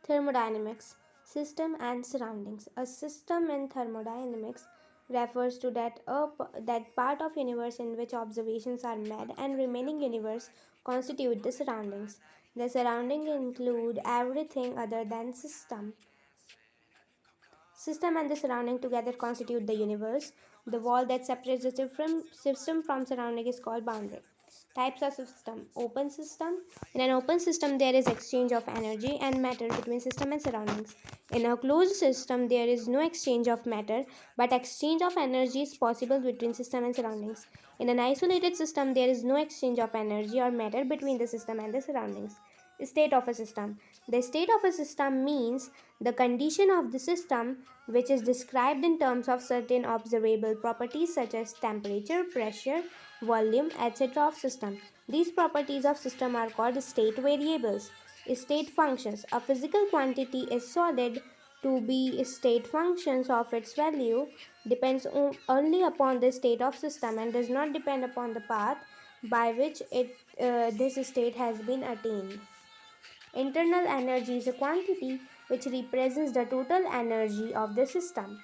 Thermodynamics, system and surroundings. A system in thermodynamics refers to that part of universe in which observations are made and remaining universe constitute the surroundings. The surrounding include everything other than system. System and the surrounding together constitute the universe. The wall that separates the system from surrounding is called boundary. Types of system. Open system. In an open system, there is exchange of energy and matter between system and surroundings. In a closed system, there is no exchange of matter, but exchange of energy is possible between system and surroundings. In an isolated system, there is no exchange of energy or matter between the system and the surroundings. State of a system. The state of a system means the condition of the system which is described in terms of certain observable properties such as temperature, pressure, volume, etc. of system. These properties of system are called state variables. State functions. A physical quantity is solid. To be state functions of its value depends only upon the state of system and does not depend upon the path by which this state has been attained. Internal energy is a quantity which represents the total energy of the system.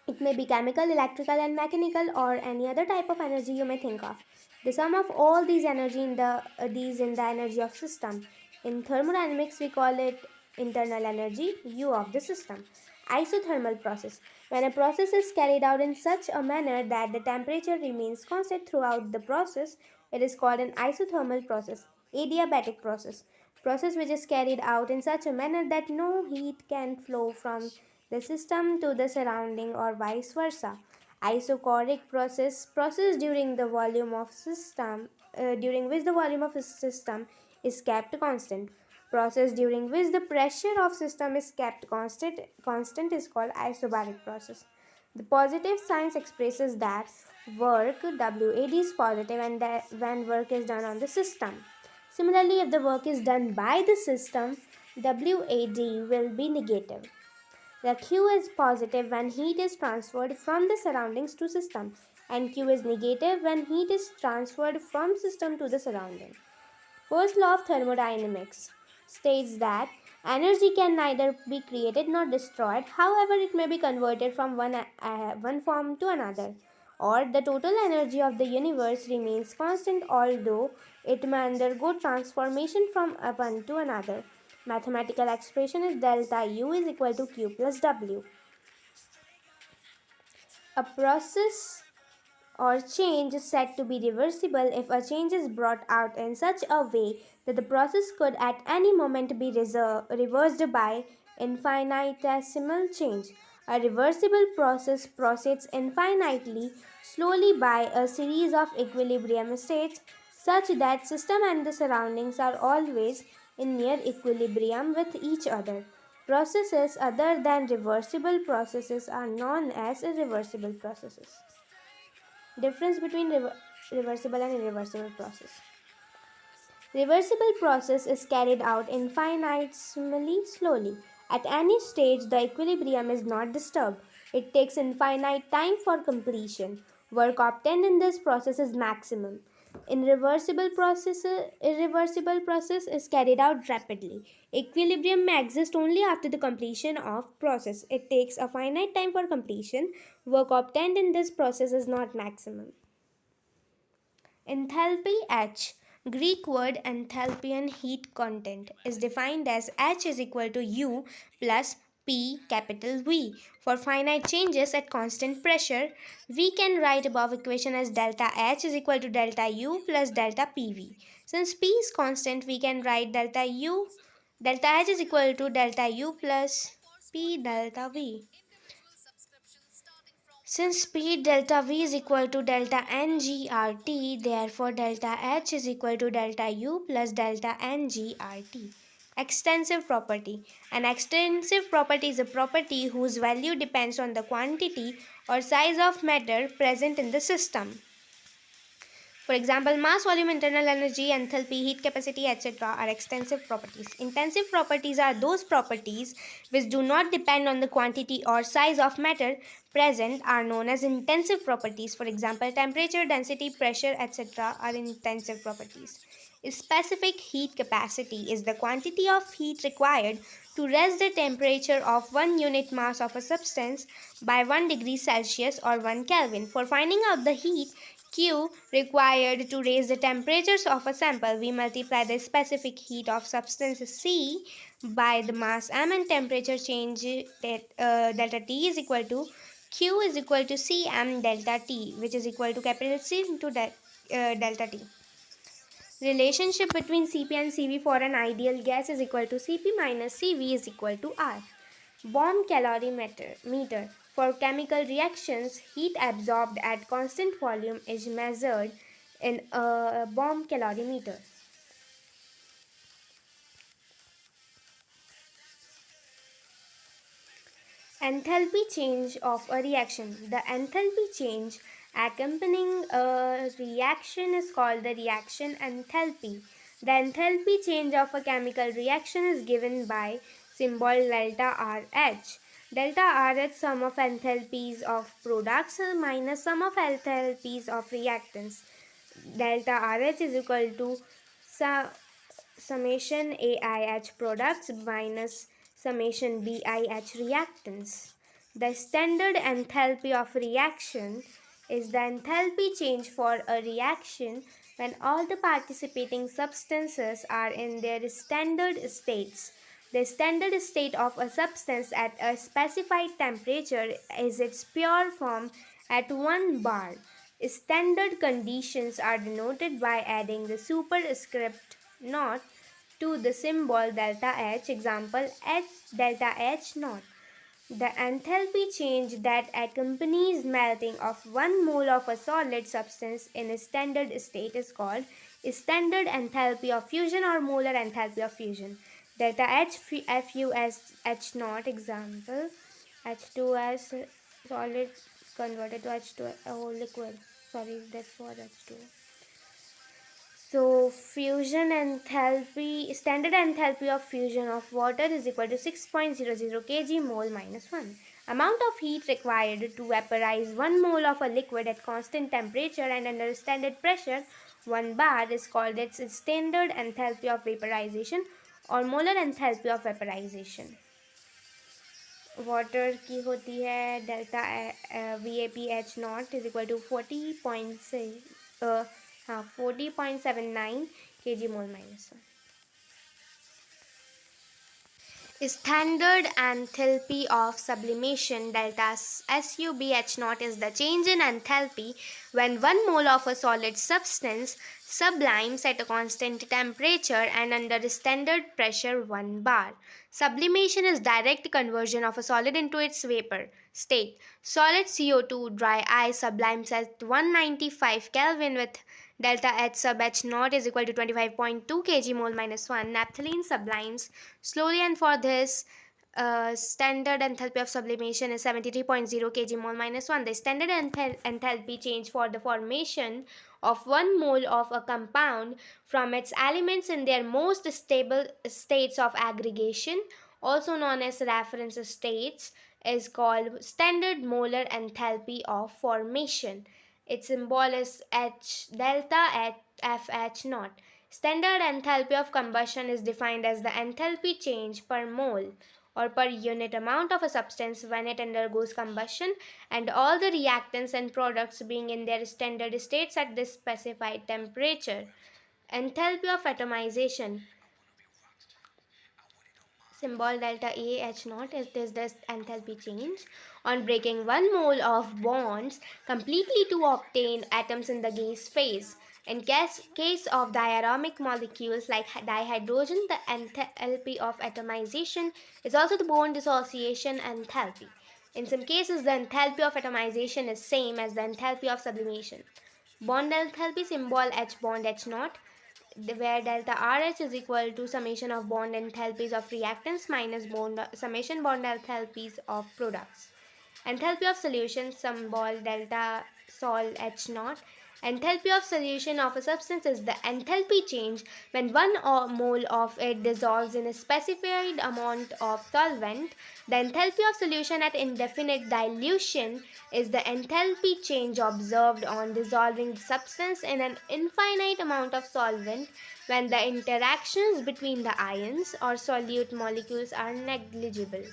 It may be chemical, electrical, and mechanical, or any other type of energy you may think of. The sum of all these energy in the energy of system. In thermodynamics, we call it internal energy, U of the system. Isothermal process. When a process is carried out in such a manner that the temperature remains constant throughout the process, it is called an isothermal process. Adiabatic process. Process which is carried out in such a manner that no heat can flow from the system to the surrounding or vice versa. Isochoric process during which the volume of a system is kept constant. Process during which the pressure of system is kept constant is called isobaric process. The positive sign expresses that work WAD is positive and that when work is done on the system. Similarly, if the work is done by the system, WAD will be negative. The Q is positive when heat is transferred from the surroundings to system, and Q is negative when heat is transferred from system to the surrounding. First law of thermodynamics states that energy can neither be created nor destroyed. However, it may be converted from one form to another, or the total energy of the universe remains constant, although it may undergo transformation from one to another. Mathematical expression is delta U is equal to Q plus W. A process or change is said to be reversible if a change is brought out in such a way that the process could at any moment be reversed by infinitesimal change. A reversible process proceeds infinitely slowly by a series of equilibrium states such that system and the surroundings are always in near equilibrium with each other. Processes other than reversible processes are known as irreversible processes. Difference between reversible and irreversible process. Reversible process is carried out infinitesimally slowly. At any stage, the equilibrium is not disturbed. It takes infinite time for completion. Work obtained in this process is maximum. Irreversible process is carried out rapidly. Equilibrium may exist only after the completion of process. It takes a finite time for completion. Work obtained in this process is not maximum. Enthalpy H, Greek word enthalpy and heat content, is defined as H is equal to U plus P capital V. For finite changes at constant pressure, we can write above equation as delta H is equal to delta U plus delta PV. Since P is constant, we can write delta H is equal to delta U plus P delta V. Since speed delta V is equal to delta NGRT, therefore delta H is equal to delta U plus delta NGRT. Extensive property. An extensive property is a property whose value depends on the quantity or size of matter present in the system. For example, mass, volume, internal energy, enthalpy, heat capacity, etc. are extensive properties. Intensive properties are those properties which do not depend on the quantity or size of matter present are known as intensive properties. For example, temperature, density, pressure, etc. are intensive properties. Specific heat capacity is the quantity of heat required to raise the temperature of one unit mass of a substance by 1 degree Celsius or 1 Kelvin. For finding out the heat Q required to raise the temperatures of a sample, we multiply the specific heat of substance C by the mass m and temperature change delta T is equal to Q is equal to Cm delta T, which is equal to capital C into delta T. Relationship between Cp and Cv for an ideal gas is equal to Cp minus Cv is equal to R. Bomb calorimeter. For chemical reactions, heat absorbed at constant volume is measured in a bomb calorimeter. Enthalpy change of a reaction. The enthalpy change accompanying a reaction is called the reaction enthalpy. The enthalpy change of a chemical reaction is given by symbol delta RH. Delta RH sum of enthalpies of products minus sum of enthalpies of reactants. Delta RH is equal to summation AIH products minus summation BIH reactants. The standard enthalpy of reaction is the enthalpy change for a reaction when all the participating substances are in their standard states. The standard state of a substance at a specified temperature is its pure form at 1 bar. Standard conditions are denoted by adding the superscript naught to the symbol delta H, example H delta H naught. The enthalpy change that accompanies melting of 1 mole of a solid substance in a standard state is called standard enthalpy of fusion or molar enthalpy of fusion. Delta H Fu as H naught, example H2 as solid converted to H2 a whole liquid. Sorry, that's for H2. So fusion enthalpy, standard enthalpy of fusion of water is equal to 6.00 kg mole minus 1. Amount of heat required to vaporize 1 mole of a liquid at constant temperature and under standard pressure 1 bar is called its standard enthalpy of vaporization or molar enthalpy of vaporization. Water की होती है delta VAPH naught is equal to 40.79 kg mole minus 1. Standard enthalpy of sublimation delta SUBH naught is the change in enthalpy when 1 mole of a solid substance sublimes at a constant temperature and under standard pressure 1 bar. Sublimation is direct conversion of a solid into its vapor state. Solid CO2 dry ice sublimes at 195 Kelvin with delta H sub H naught is equal to 25.2 kg mole minus 1. Naphthalene sublimes slowly, and for this standard enthalpy of sublimation is 73.0 kg mole minus 1. The standard enthalpy change for the formation of 1 mole of a compound from its elements in their most stable states of aggregation, also known as reference states, is called standard molar enthalpy of formation. Its symbol is H delta FH naught. Standard enthalpy of combustion is defined as the enthalpy change per mole or per unit amount of a substance when it undergoes combustion and all the reactants and products being in their standard states at this specified temperature. Enthalpy of atomization, symbol delta AH naught, it is the enthalpy change on breaking 1 mole of bonds completely to obtain atoms in the gas phase. In case of diaromatic molecules like dihydrogen, the enthalpy of atomization is also the bond dissociation enthalpy. In some cases, the enthalpy of atomization is same as the enthalpy of sublimation. Bond enthalpy, symbol H bond H naught, where delta RH is equal to summation of bond enthalpies of reactants minus summation bond enthalpies of products. Enthalpy of solution, symbol delta sol H naught. Enthalpy of solution of a substance is the enthalpy change when one or mole of it dissolves in a specified amount of solvent. The enthalpy of solution at indefinite dilution is the enthalpy change observed on dissolving the substance in an infinite amount of solvent when the interactions between the ions or solute molecules are negligible.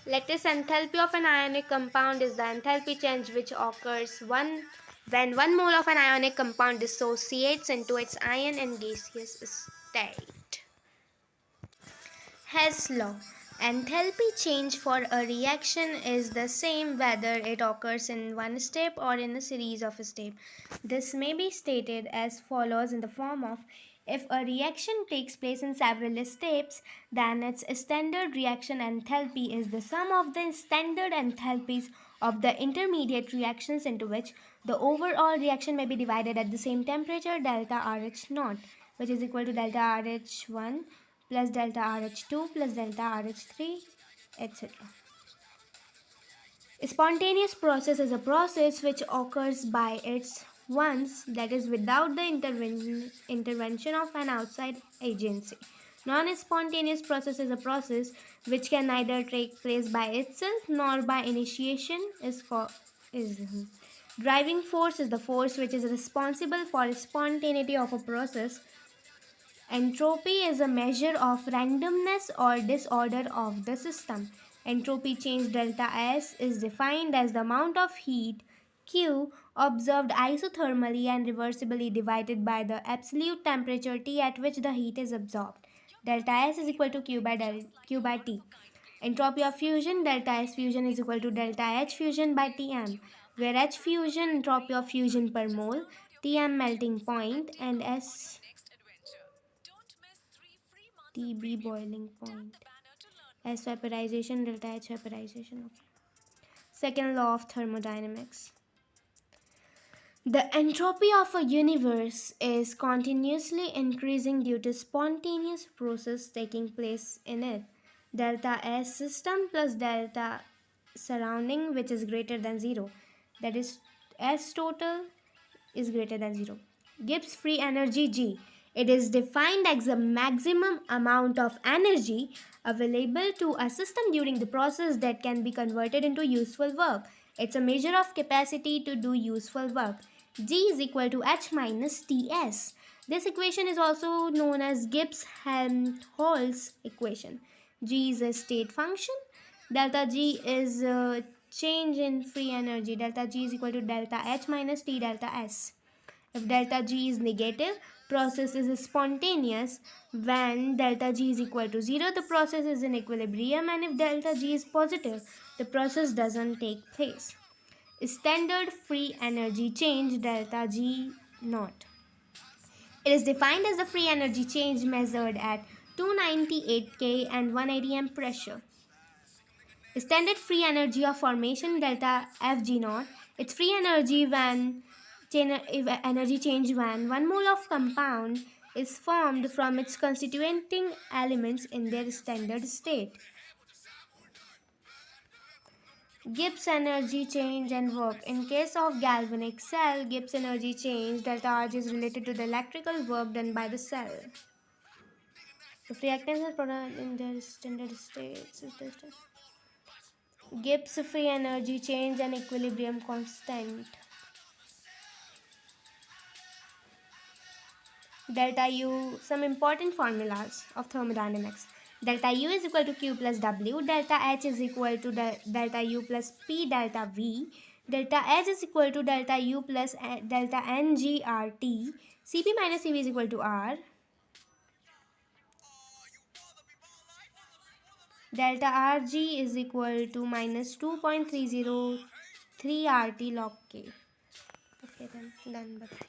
Lattice enthalpy of an ionic compound is the enthalpy change which occurs when one mole of an ionic compound dissociates into its ion and gaseous state. Hess law. Enthalpy change for a reaction is the same whether it occurs in one step or in a series of steps. This may be stated as follows in the form of: if a reaction takes place in several steps, then its standard reaction enthalpy is the sum of the standard enthalpies of the intermediate reactions into which the overall reaction may be divided at the same temperature, delta RH naught, which is equal to delta RH1 plus delta RH2 plus delta RH3, etc. A spontaneous process is a process which occurs by its once, that is, without the intervention of an outside agency. Non-spontaneous process is a process which can neither take place by itself nor by initiation. Is Driving force is the force which is responsible for spontaneity of a process. Entropy is a measure of randomness or disorder of the system. Entropy change delta S is defined as the amount of heat Q observed isothermally and reversibly divided by the absolute temperature T at which the heat is absorbed. Delta S is equal to Q by T. Entropy of fusion, delta S fusion is equal to delta H fusion by Tm, where H fusion entropy of fusion per mole, Tm melting point, and S TB boiling point. S vaporization, delta H vaporization. Second law of thermodynamics. The entropy of a universe is continuously increasing due to spontaneous process taking place in it. Delta S system plus delta surrounding, which is greater than 0. That is, S total is greater than 0. Gibbs free energy G. It is defined as the maximum amount of energy available to a system during the process that can be converted into useful work. It's a measure of capacity to do useful work. G is equal to H minus Ts. This equation is also known as Gibbs-Helmholtz equation. G is a state function. Delta G is a change in free energy. Delta G is equal to delta H minus T delta S. If delta G is negative, process is spontaneous. When delta G is equal to 0, the process is in equilibrium, and if delta G is positive, the process doesn't take place. Standard free energy change delta G naught. It is defined as the free energy change measured at 298 K and 180 M pressure. Standard free energy of formation delta Fg naught. It's free energy when energy change when one mole of compound is formed from its constituting elements in their standard state. Gibbs energy change and work. In case of galvanic cell, Gibbs energy change delta Rg is related to the electrical work done by the cell. If reactants are produced in their standard states, Gibbs free energy change and equilibrium constant. Delta U, some important formulas of thermodynamics. Delta U is equal to Q plus W. Delta H is equal to delta U plus P delta V. Delta H is equal to delta U plus delta NGRT. Cp minus Cv is equal to R. Delta Rg is equal to minus 2.303 RT log K. Okay, then done. Bye.